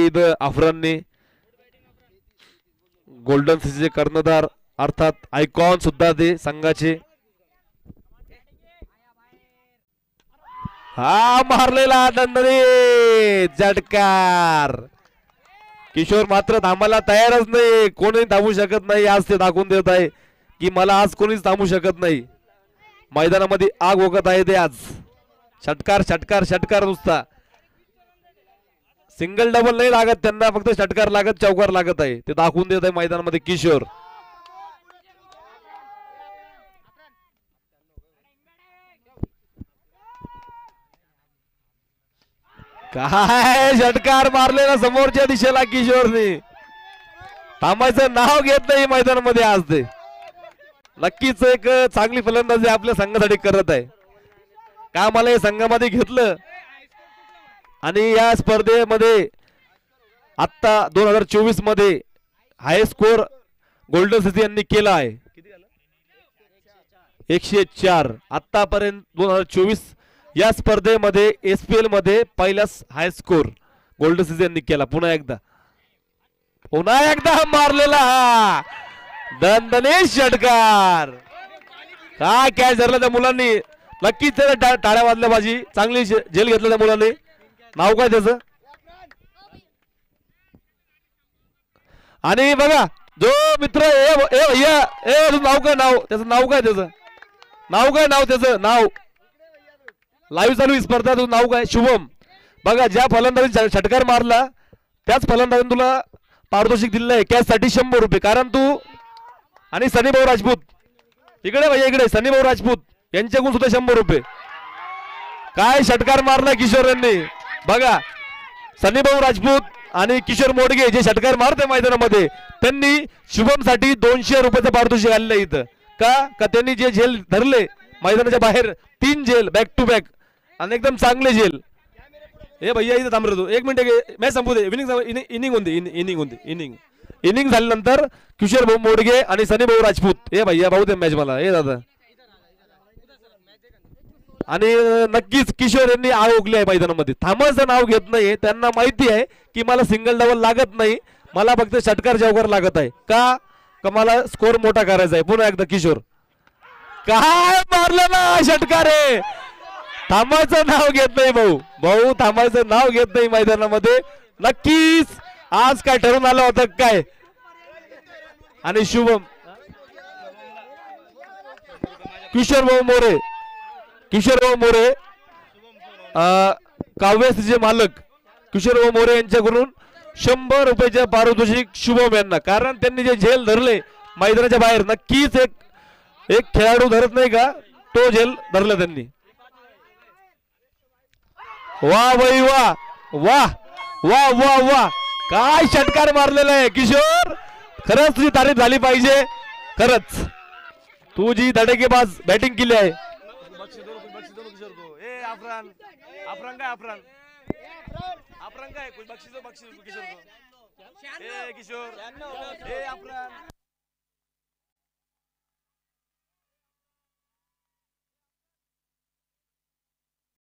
की इथं अफरानने गोल्डन सीसीचे कर्णधार अर्थात आयकॉन सुद्धा ते संघाचे. हा मारलेला दणदणीत झटकार. किशोर मात्र थांबायला तयारच नाही. कोणी थांबू शकत नाही. आज ते दाखवून देत आहे की मला आज कोणीच थांबू शकत नाही. मैदानामध्ये आग ओकत आहे ते आज. षटकार षटकार षटकार नुसता. सिंगल डबल नाही लागत त्यांना, फक्त षटकार लागत चौकार लागत आहे. ते दाखवून देत आहे मैदानामध्ये किशोर. काय षटकार मारलेला समोरच्या दिशेला किशोरने. थांबायचं नाव घेत नाही मैदानामध्ये आज ते. नक्कीच एक चांगली फलंदाजी आपल्या संघासाठी करत आहे. का मला या संघामध्ये घेतलं आणि या स्पर्धेमध्ये आता 2024 मध्ये हाय स्कोर गोल्डन सिटी यांनी केला आहे 104. आतापर्यंत 2024 या स्पर्धेमध्ये एसपीएल मध्ये पहिलाच हाय स्कोर गोल्डन सिटी यांनी केला. पुन्हा एकदा मारलेला हा दणदणीत षटकार. काय कॅच धरला त्या मुलांनी. नक्कीच त्याला टाळ्या वाजल्या पाहिजे. चांगली झेल घेतलं त्या मुलांनी. नाव काय त्याचं. आणि बघा जो मित्र नाव काय नाव त्याचं नाव काय त्याचं नाव त्याचं नाव लाईव्ह चालू स्पर्धा. तुझं नाव काय. शुभम. बघा ज्या फलंदाजी षटकार मारला त्याच फलंदाजीने तुला पारितोषिक दिलेलं आहे कॅच साठी 100 रुपये. कारण तू आणि सनी भाऊ राजपूत इकडे भैया इकडे सनी भाऊ राजपूत यांच्याकडून सुद्धा 100 रुपये. काय षटकार मारला किशोर यांनी. बघा सनी भाऊ राजपूत आणि किशोर मोडगे जे षटकार मारते मैदानामध्ये त्यांनी शुभम साठी 200 रुपयाचं पारितोषिक आलेलं इथं. का त्यांनी जे झेल धरले मैदानाच्या बाहेर 3 झेल बॅक टू बॅक आणि एकदम चांगले झेल. हे भैया इथं थांबलो तू 1 मिनिट मॅच संपू दे. इनिंग झाल्यानंतर किशोर भाऊ मोडगे आणि सनी भाऊ राजपूत हे भैया भाऊ ते मॅच मला हे दादा. आणि नक्कीच किशोर यांनी आग ओकली आहे मैदानामध्ये. थांबायचं नाव घेत नाही. त्यांना माहिती आहे की मला सिंगल डबल लागत नाही. मला फक्त षटकार चौकार लागत आहे. का मला स्कोर मोठा करायचा आहे. पुन्हा एकदा किशोर. काय मारलं ना षटकार आहे. थांबायचं नाव घेत नाही भाऊ थांबायचं नाव घेत नाही मैदानामध्ये. नक्कीच आज काय ठरून आलं होतं काय. आणि शुभम किशोर भाऊ मोरे काव्याचे मालक किशोर भाऊ मोरे यांच्याकडून 100 रुपयाचे पारितोषिक शुभम यांना. कारण त्यांनी जे झेल धरले मैदानाच्या बाहेर नक्कीच एक खेळाडू धरत नाही का तो झेल धरला त्यांनी. वा भाई वा वा वा वा वा. काय षटकार मारलेला आहे किशोर. खरंच तुझी तारीफ झाली पाहिजे. खरंच तू जी धडकेबाज बॅटिंग केली आहे. अफरान काय कुछ बक्षीस किशोर को किशोर